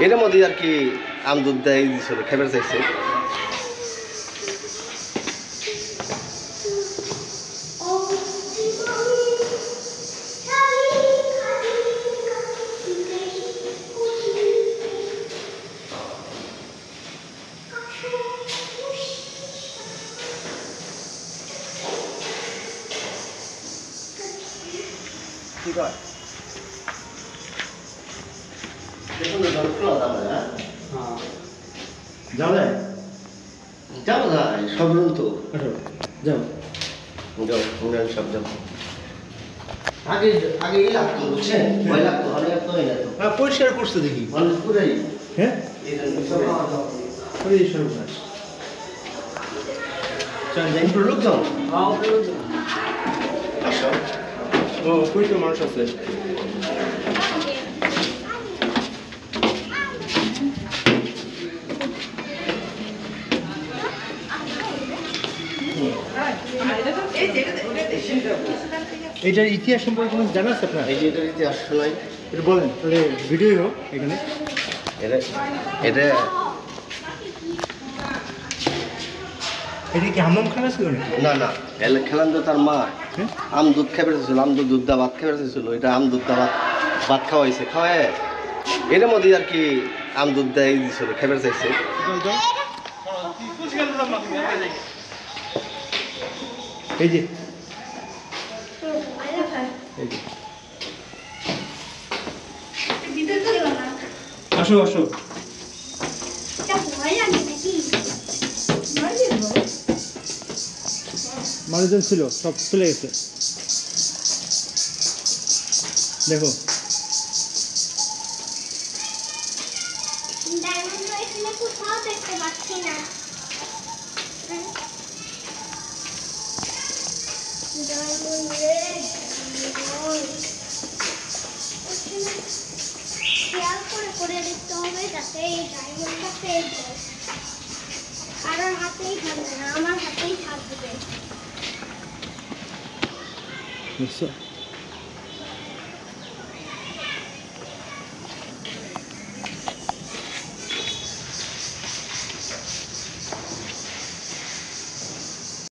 এর মধ্যে আর কি আম দুধ দেয় দিছিল খেবার চাইছে। ঠিক আছে দেখুন না খোলা যাবে না। হ্যাঁ যাবে যাবো না সব রুম তো যাও যাও সব যাবো। আগে আগে এই লাগতো বুঝছেন ভয় লাগতো অনেক তো এই লাগতো। হ্যাঁ পরিষ্কার করছে দেখি মানুষ পুরাই। হ্যাঁ লোকজন ও কুড়িটা মানুষ আছে। এইটার ইতিহাস সম্পর্কে কোনো জানা আছে আপনার? এই যে এটার ইতিহাস শোনাই এটা বলেন তাহলে ভিডিও হোক এখানে। এটা এটা এটা কি হাম্মাম খানা ছিল নাকি? না না এলে খেলাম তো তার মা আম দুধ খেয়ে ছিল আম দুধ দা ভাত খেয়ে ছিল এটা আম দুধ দা ভাত খাওয়াইছে খাওয়ায় এর মধ্যে আর কি আম দুধ দেয় দিছিল খেবার চাইছে। এই যে আসো আসো মানুষজন ছিল সব চলে গেছে দেখো। করে দেখতে হবে যাতে এই ডায়মন্ডটা পেয়ে যায়। কারোর হাতেই থাকবে না, আমার হাতেই থাকবে।